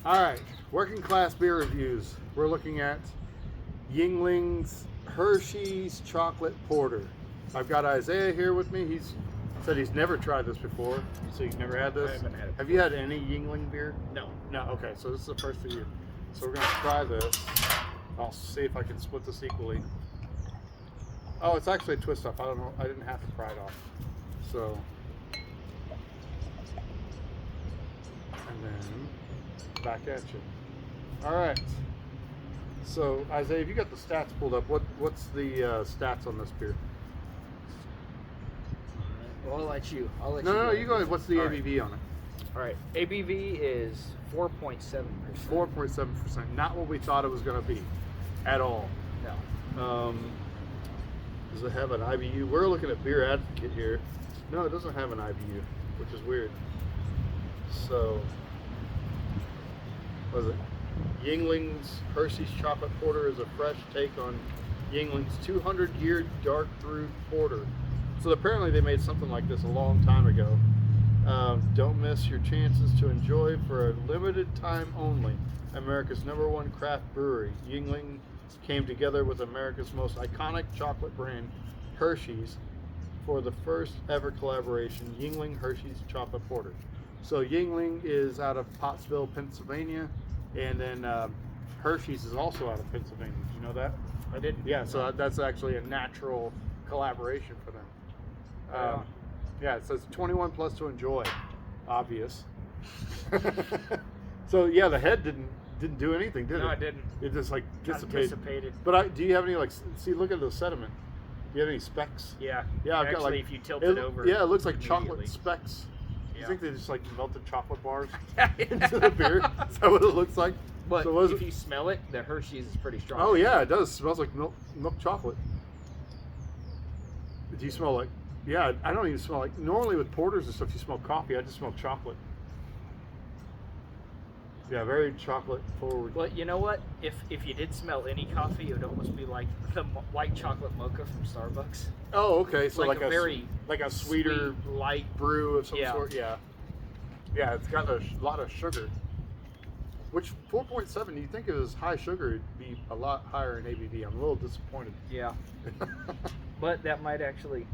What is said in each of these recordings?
All right, working class beer reviews. We're looking at Yuengling's Hershey's Chocolate Porter. I've got Isaiah here with me. He's said he's never tried this before. So you've never had this? I haven't had it. Have you had any Yuengling beer? No. No. Okay, so this is the first for you. So we're gonna try this. I'll see if I can split this equally. Oh, it's actually a twist off. I don't know. I didn't have to pry it off. So, and then back at you. All right. So Isaiah, have you got the stats pulled up? What's the stats on this beer? Well, I'll let you. No, you go ahead. What's the All ABV on it? All right. ABV is 4.7%. 4.7%. Not what we thought it was going to be, at all. No. Does it have an IBU? We're looking at Beer Advocate here. No, it doesn't have an IBU, which is weird. So, what is it? Yuengling's Hershey's Chocolate Porter is a fresh take on Yuengling's 200-year dark brewed porter. So apparently they made something like this a long time ago. Don't miss your chances to enjoy for a limited time only America's #1 craft brewery. Yuengling came together with America's most iconic chocolate brand, Hershey's, for the first ever collaboration, Yuengling Hershey's Chocolate Porter. So Yuengling is out of Pottsville, Pennsylvania, and then Hershey's is also out of Pennsylvania. Did you know that? I didn't. Yeah, so that's actually a natural collaboration for them. Yeah, it says 21 plus to enjoy. Obvious. So yeah, the head didn't do anything, did it? No, I didn't. It just like Kind of dissipated. dissipated. But do you have any see? Look at the sediment. Do you have any specks? Yeah. Yeah, I've Actually, got like if you tilt it over. Yeah, it looks like chocolate immediately. specks. You Yeah. think they just like melted chocolate bars into the beer? Is that what it looks like? But So was if it? you smell it, the Hershey's is pretty strong. Oh yeah, it does. It smells like milk chocolate. Do you smell like? Yeah, I don't even smell like. Normally with porters and stuff, you smell coffee. I just smell chocolate. Yeah, very chocolate forward. But you know what? If you did smell any coffee, it would almost be like the white chocolate mocha from Starbucks. Oh, okay. So like a very like a sweeter sweet, light brew of some Yeah. sort. Yeah. Yeah, it's got a lot of sugar. Which 4.7, you think it was high sugar, it'd be a lot higher in ABV. I'm a little disappointed. Yeah. But that might actually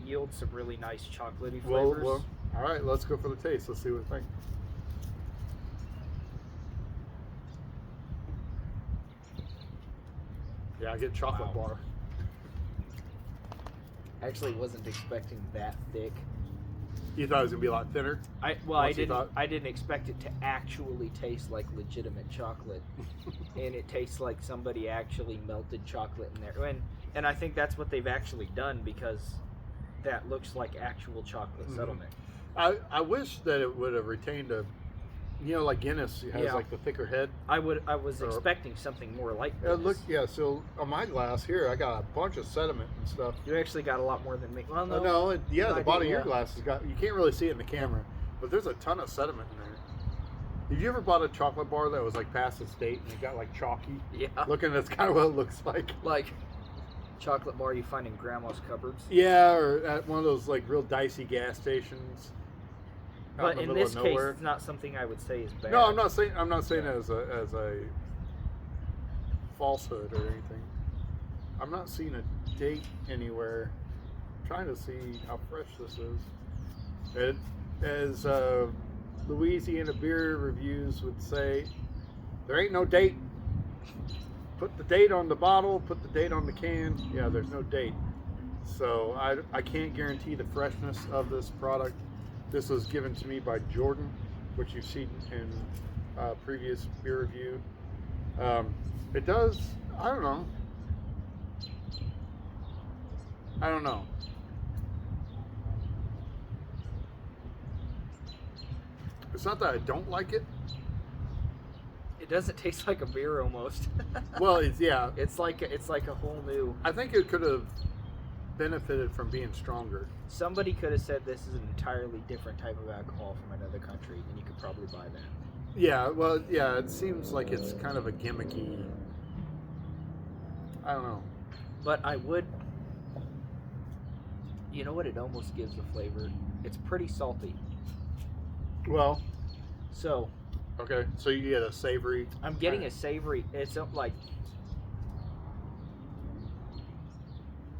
yield some really nice chocolatey Well, flavors. all right, let's go for the taste. Let's see what we think. Yeah, I get chocolate Wow. bar. I actually wasn't expecting that thick. You thought it was gonna be a lot thinner. I Once you didn't. thought- I didn't expect it to actually taste like legitimate chocolate, and it tastes like somebody actually melted chocolate in there. And I think that's what they've actually done, because that looks like actual chocolate Mhm. settlement. I wish that it would have retained a, like Guinness has Yeah. like the thicker head. I was Or- expecting something more like Look, this. yeah. So on my glass here, I got a bunch of sediment and stuff. You actually got a lot more than me. Well, no. No, No, the I bottom do, of your yeah. glass has got. You can't really see it in the camera, but there's a ton of sediment in there. Have you ever bought a chocolate bar that was like past its date and it got like chalky? Yeah. Looking, that's kind of what it looks like. Like chocolate bar you find in grandma's cupboards. Yeah, or at one of those like real dicey gas stations. out But the in middle this of case, nowhere. it's not something I would say is bad. No, I'm not saying Yeah. as a falsehood or anything. I'm not seeing a date anywhere. I'm trying to see how fresh this is. It, as Louisiana beer reviews would say, there ain't no date. Put the date on the bottle, put the date on the can. Yeah, there's no date. So I can't guarantee the freshness of this product. This was given to me by Jordan, which you've seen in previous beer review. It does, I don't know. It's not that I don't like it. It doesn't taste like a beer almost. Well, it's It's like a whole new. I think it could have benefited from being stronger. Somebody could have said this is an entirely different type of alcohol from another country, and you could probably buy that. Yeah, well, yeah, it seems like it's kind of a gimmicky. I don't know. But I would. You know what? It almost gives a flavor. It's pretty salty. Well, So, Okay, so you get a savory. I'm getting a savory. It's like,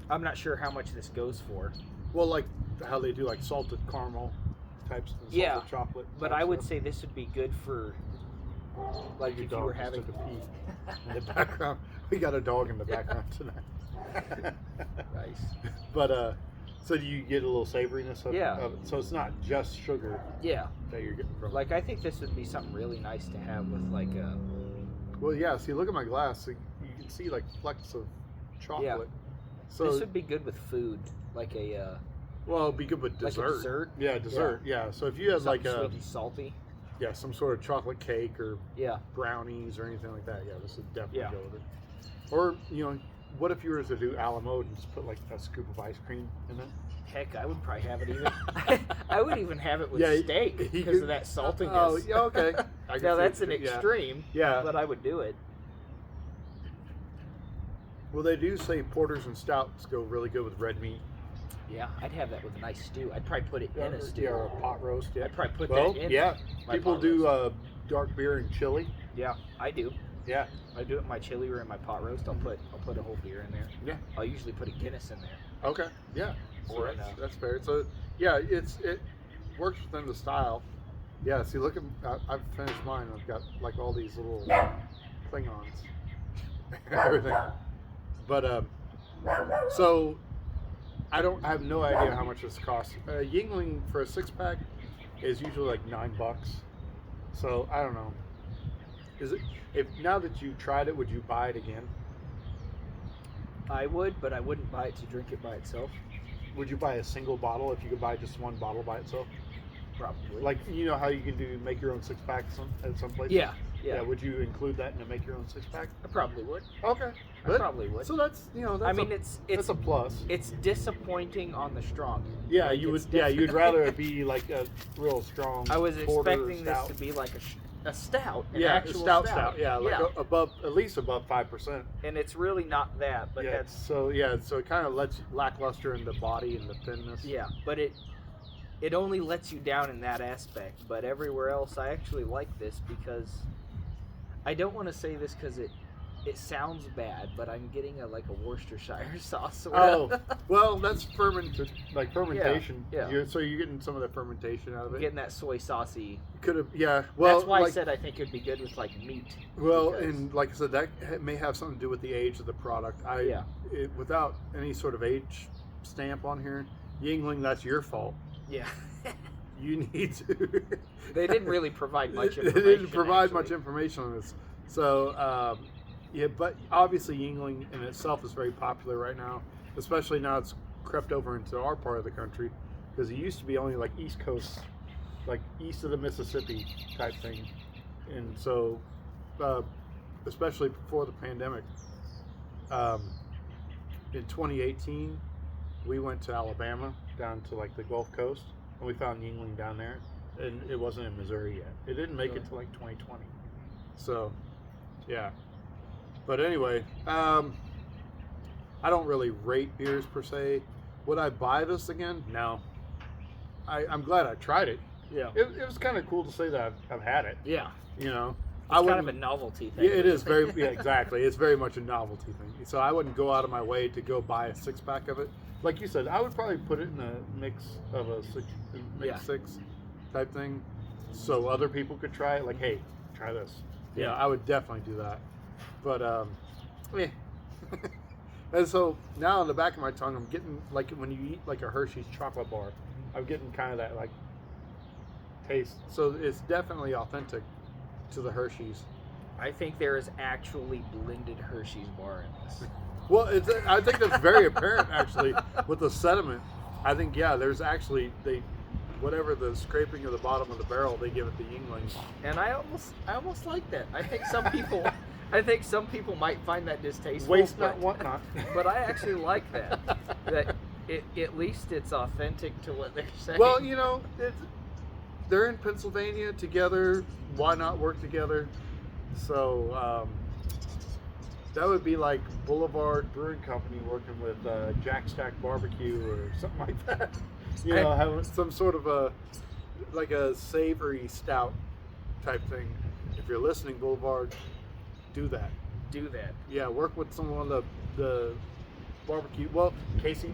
I'm not sure how much this goes for. Well, like how they do like salted caramel types and salted chocolate. But I would say this would be good for, like, Your if you dog were just having took a pee in the background. We got a dog in the background tonight. Nice. But so do you get a little savoriness of, Yeah. of it? So it's not just sugar Yeah. that you're getting from it. Like, I think this would be something really nice to have with, like, a... Well, yeah. See, look at my glass. So you can see like flecks of chocolate. Yeah. So this would be good with food, like a... well, it'd be good with dessert. Like a dessert? Yeah, dessert. Yeah. So if you had like something a sweety, salty. yeah, some sort of chocolate cake or Yeah. brownies or anything like that, yeah, this would definitely Yeah. go with it. Or what if you were to do a la mode and just put like a scoop of ice cream in it? Heck, I would probably have it even... I would even have it with Yeah, steak you because could- of that saltiness. Oh, yeah, okay. I can Now, see that's it, an yeah. extreme, Yeah. but I would do it. Well, they do say porters and stouts go really good with red meat. Yeah, I'd have that with a nice stew. I'd probably put it in a stew. Yeah, or a pot roast. Yeah. I'd probably put Well, that in. yeah. my People pot do roast. dark beer and chili. Yeah, I do. Yeah. I do it in my chili or in my pot roast. I'll put a whole beer in there. Yeah. I'll usually put a Guinness in there. Okay. Yeah. So Or that's fair. So yeah, it works within the style. Yeah. See, look at I've finished mine. I've got like all these little Klingons, everything. But so I have no idea how much this costs. Yuengling for a 6-pack is usually like $9. So I don't know. Is it? If now that you've tried it, would you buy it again? I would, but I wouldn't buy it to drink it by itself. Would you buy a single bottle if you could buy just one bottle by itself? Probably. Like, you know how you can make your own 6-pack at some places? Yeah. Would you include that in a make your own 6-pack? I probably would. Okay. I Good. probably would. So that's I mean, it's that's a plus. It's disappointing on the strong. Yeah, Like, you it's would. Yeah, you'd definitely- rather it be like a real strong. I was porter or expecting this stout. to be like a stout, an Yeah, actual stout. Yeah, like yeah. above, at least above 5%. And it's really not that, but yeah. that's So it kind of lets lackluster in the body and the thinness. yeah. But it only lets you down in that aspect. But everywhere else, I actually like this because I don't want to say this because it sounds bad, but I'm getting a Worcestershire sauce. Sort of. Oh, well, that's fermentation. Yeah. So you're getting some of the fermentation out of it. Getting that soy saucy. Could have, yeah. Well, That's why I said I think it'd be good with meat. Well, because- and like I said, that may have something to do with the age of the product. Without any sort of age stamp on here, Yuengling, that's your fault. Yeah. You need to. They didn't really provide much They information. didn't provide actually. much information on this. So, yeah, but obviously Yuengling in itself is very popular right now, especially now it's crept over into our part of the country, because it used to be only like East Coast, like east of the Mississippi type thing. And so, especially before the pandemic, in 2018, we went to Alabama, down to like the Gulf Coast, and we found Yuengling down there, and it wasn't in Missouri yet. It didn't make it to like 2020. So, yeah. But anyway, I don't really rate beers per se. Would I buy this again? No. I'm glad I tried it. Yeah. It was kind of cool to say that I've had it. Yeah. You know, It's kind of a novelty thing. Yeah, it is very. Yeah, exactly. It's very much a novelty thing. So I wouldn't go out of my way to go buy a 6-pack of it. Like you said, I would probably put it in a mix of a six type thing, so other people could try it. Like, hey, try this. Yeah, I would definitely do that. But yeah. And so now in the back of my tongue, I'm getting like when you eat like a Hershey's chocolate bar, I'm getting kind of that like taste. So it's definitely authentic to the Hershey's. I think there is actually blended Hershey's bar in this. Well, I think that's very apparent actually with the sediment. I think there's actually whatever the scraping of the bottom of the barrel, they give it the Yuengling. And I almost like that. I think some people might find that distasteful. Waste but, not, want not. But I actually like that. That at least it's authentic to what they're saying. Well, they're in Pennsylvania together. Why not work together? So that would be like Boulevard Brewing Company working with Jack Stack Barbecue or something like that. Have some sort of a savory stout type thing. if you're listening, Boulevard, do that. Do that. Yeah, work with someone of the barbecue. Well, Casey,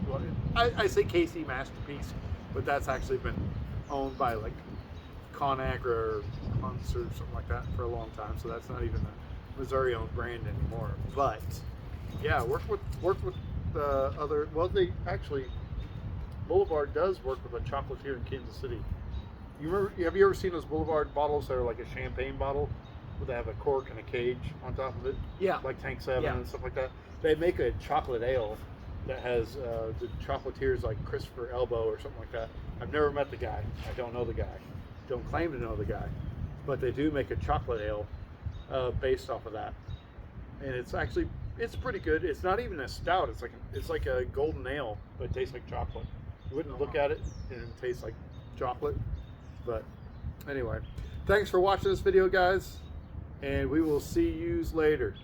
I say Casey Masterpiece, but that's actually been owned by like Conagra or Hunts or something like that for a long time. So that's not even a Missouri-owned brand anymore. But yeah, work with the other. Well, they actually Boulevard does work with a chocolatier in Kansas City. Have you ever seen those Boulevard bottles that are like a champagne bottle, where they have a cork and a cage on top of it? Yeah. Like Tank 7 Yeah. and stuff like that. They make a chocolate ale that has the chocolatiers like Christopher Elbow or something like that. I've never met the guy. I don't know the guy. Don't claim to know the guy. But they do make a chocolate ale based off of that. And it's pretty good. It's not even a stout. It's like a golden ale, but it tastes like chocolate. You wouldn't look at it and it tastes like chocolate. But anyway, thanks for watching this video, guys, and we will see you later.